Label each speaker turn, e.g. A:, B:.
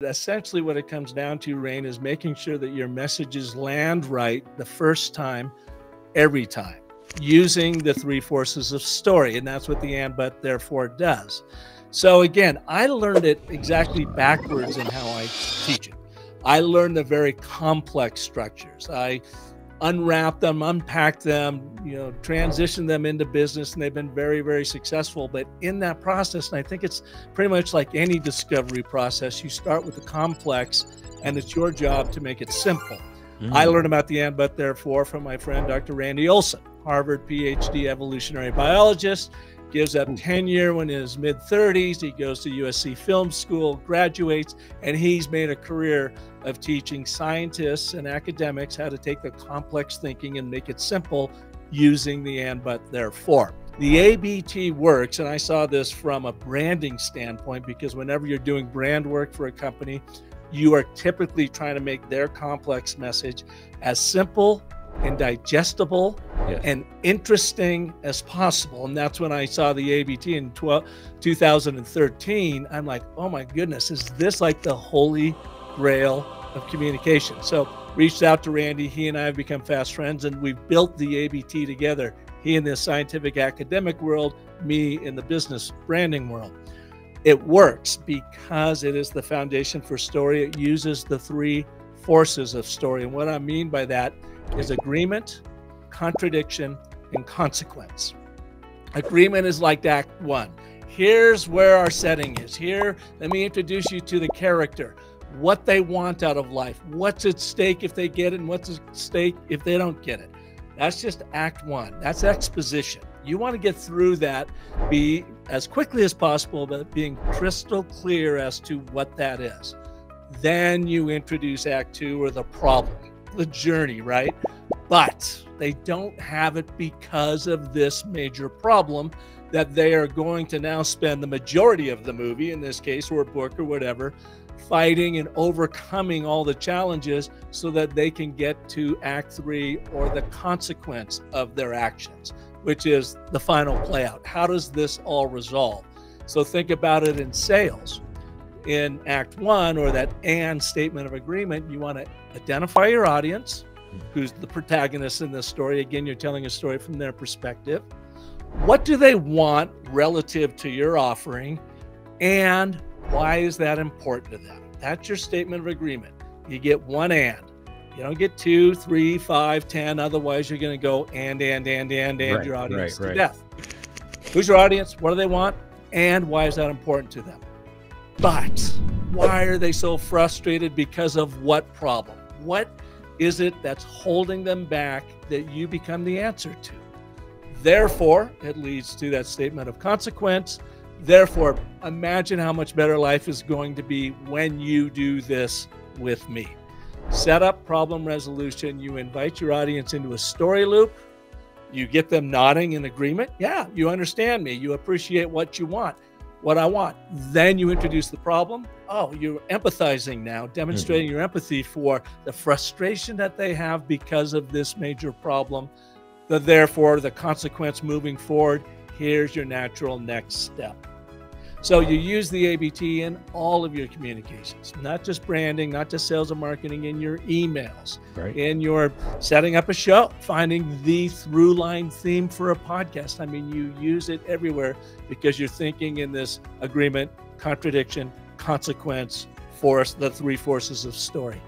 A: Essentially what it comes down to, Rain, is making sure that your messages land right the first time, every time, using the 3 forces of story. And that's what the and, but, therefore does. So again, I learned it exactly backwards in how I teach it. I learned the very complex structures. I unwrap them, unpack them, transition them into business, and they've been very, very successful. But in that process, and I think it's pretty much like any discovery process, you start with the complex, and it's your job to make it simple. I learned about the and, but, therefore from my friend, Dr. Randy Olson, Harvard PhD evolutionary biologist, gives up tenure when in his mid-30s. He goes to USC Film School, graduates, and he's made a career of teaching scientists and academics how to take the complex thinking and make it simple using the and, but, therefore. The ABT works, and I saw this from a branding standpoint, because whenever you're doing brand work for a company, you are typically trying to make their complex message as simple and digestible and interesting as possible. And that's when I saw the ABT in 2013. I'm like, oh my goodness, is this like the holy grail of communication? So reached out to Randy. He and I have become fast friends, and we've built the ABT together. He in the scientific academic world, me in the business branding world. It works because it is the foundation for story. It uses the 3 forces of story. And what I mean by that is agreement, contradiction, and consequence. Agreement is like Act 1. Here's where our setting is. Here, let me introduce you to the character, what they want out of life, what's at stake if they get it, and what's at stake if they don't get it. That's just Act 1. That's exposition. You want to get through that, be as quickly as possible, but being crystal clear as to what that is. Then you introduce Act 2, or the problem, the journey, right? But they don't have it because of this major problem that they are going to now spend the majority of the movie, in this case, or book or whatever, fighting and overcoming all the challenges so that they can get to Act 3, or the consequence of their actions, which is the final play out. How does this all resolve? So think about it in sales. In Act 1, or that and statement of agreement, you want to identify your audience, who's the protagonist in this story. Again, you're telling a story from their perspective. What do they want relative to your offering, and why is that important to them? That's your statement of agreement. You get 1 and. You don't get 2, 3, 5, 10. Otherwise, you're going to go and your audience to death. Who's your audience? What do they want? And why is that important to them? But why are they so frustrated? Because of what problem? What is it that's holding them back that you become the answer to? Therefore, it leads to that statement of consequence. Therefore, imagine how much better life is going to be when you do this with me. Set up problem resolution. You invite your audience into a story loop. You get them nodding in agreement. Yeah, you understand me. You appreciate what you want, what I want. Then you introduce the problem. Oh, you're empathizing now, demonstrating your empathy for the frustration that they have because of this major problem. Therefore, the consequence moving forward. Here's your natural next step. So you use the ABT in all of your communications, not just branding, not just sales and marketing, in your emails, in your setting up a show, finding the through line theme for a podcast. I mean, you use it everywhere because you're thinking in this agreement, contradiction, consequence, force, the 3 forces of story.